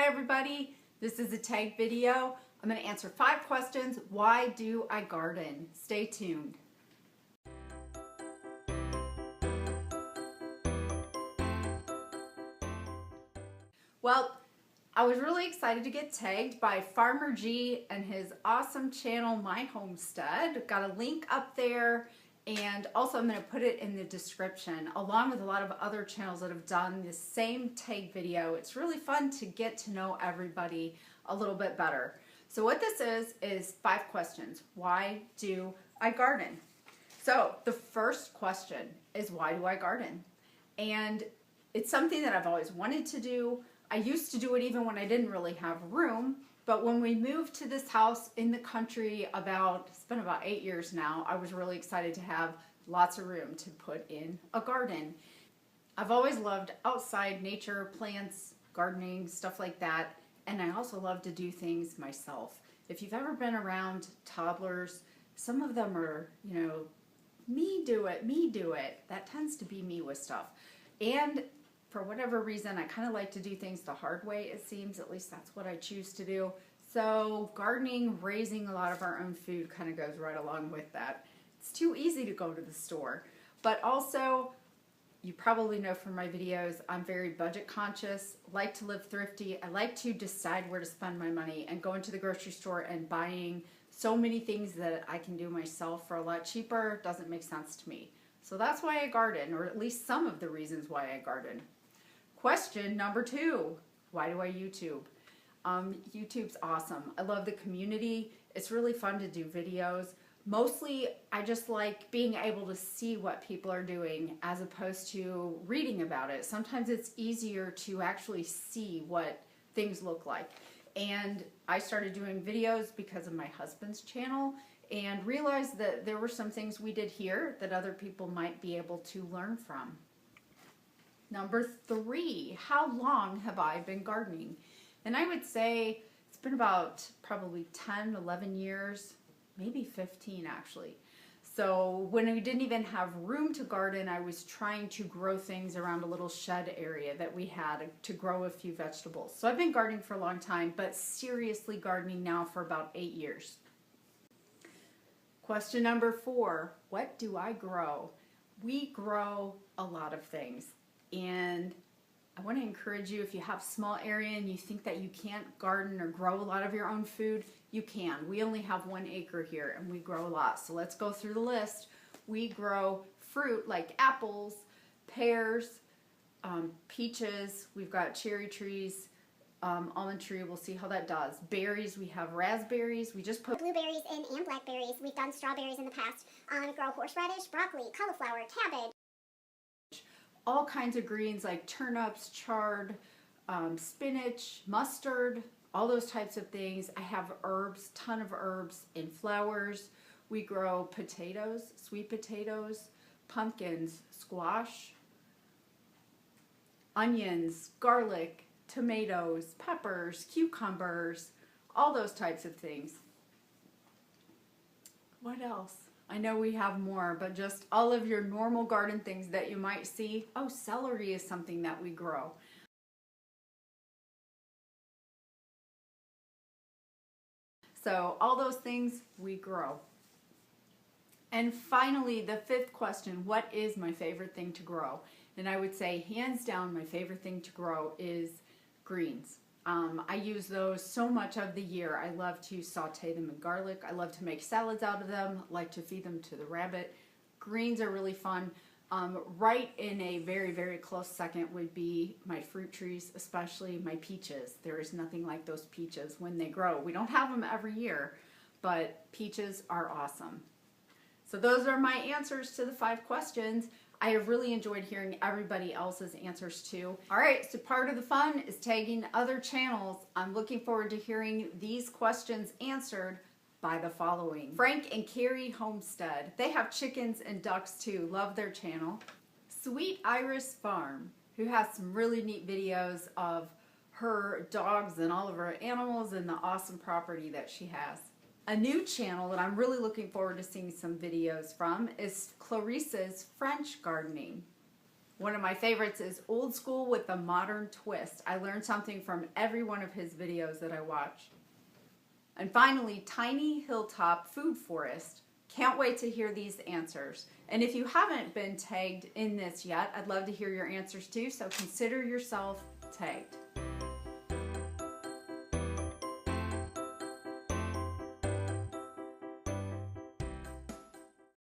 Hi everybody, this is a tag video. I'm going to answer 5 questions. Why do I garden? Stay tuned. Well, I was really excited to get tagged by Farmer G and his awesome channel, My Homestead. Got a link up there, and also I'm going to put it in the description, along with a lot of other channels that have done the same tag video. It's really fun to get to know everybody a little bit better. So what this is 5 questions. Why do I garden? So the first question is, why do I garden? And it's something that I've always wanted to do. I used to do it even when I didn't really have room, but when we moved to this house in the country it's been about 8 years now, I was really excited to have lots of room to put in a garden. I've always loved outside nature, plants, gardening, stuff like that, and I also love to do things myself. If you've ever been around toddlers, some of them are, me do it. That tends to be me with stuff. And for whatever reason, I kind of like to do things the hard way, it seems. At least that's what I choose to do. So gardening, raising a lot of our own food kind of goes right along with that. It's too easy to go to the store. But also, you probably know from my videos, I'm very budget conscious, like to live thrifty. I like to decide where to spend my money, and going to the grocery store and buying so many things that I can do myself for a lot cheaper doesn't make sense to me. So that's why I garden, or at least some of the reasons why I garden. Question number 2, why do I YouTube? YouTube's awesome. I love the community. It's really fun to do videos. Mostly, I just like being able to see what people are doing as opposed to reading about it. Sometimes it's easier to actually see what things look like. And I started doing videos because of my husband's channel and realized that there were some things we did here that other people might be able to learn from. Number 3, how long have I been gardening? And I would say it's been about probably 10, 11 years, maybe 15 actually. So when we didn't even have room to garden, I was trying to grow things around a little shed area that we had to grow a few vegetables. So I've been gardening for a long time, but seriously gardening now for about 8 years. Question number 4, what do I grow? We grow a lot of things. And I want to encourage you, if you have a small area and you think that you can't garden or grow a lot of your own food, you can. We only have 1 acre here and we grow a lot. So let's go through the list. We grow fruit like apples, pears, peaches. We've got cherry trees, almond tree. We'll see how that does. Berries, we have raspberries. We just put blueberries in and blackberries. We've done strawberries in the past. Grow horseradish, broccoli, cauliflower, cabbage. All kinds of greens like turnips, chard, spinach, mustard, all those types of things. I have herbs, ton of herbs and flowers. We grow potatoes, sweet potatoes, pumpkins, squash, onions, garlic, tomatoes, peppers, cucumbers, all those types of things. What else? I know we have more, but just all of your normal garden things that you might see. Oh, celery is something that we grow. So all those things we grow. And finally, the 5th question, what is my favorite thing to grow? And I would say hands down my favorite thing to grow is greens. I use those so much of the year. I love to saute them in garlic. I love to make salads out of them. I like to feed them to the rabbit. Greens are really fun. Right in a very, very close second would be my fruit trees, especially my peaches. There is nothing like those peaches when they grow. We don't have them every year, but peaches are awesome. So those are my answers to the 5 questions. I have really enjoyed hearing everybody else's answers too. All right, so part of the fun is tagging other channels. I'm looking forward to hearing these questions answered by the following. Frank and Carrie Homestead. They have chickens and ducks too. Love their channel. Sweetirisfarm, who has some really neat videos of her dogs and all of her animals and the awesome property that she has. A new channel that I'm really looking forward to seeing some videos from is Clarice's French gardening. One of my favorites is old school with a modern twist. I learned something from every one of his videos that I watch. And finally, tiny hilltop food forest. Can't wait to hear these answers. And if you haven't been tagged in this yet, I'd love to hear your answers too, so consider yourself tagged.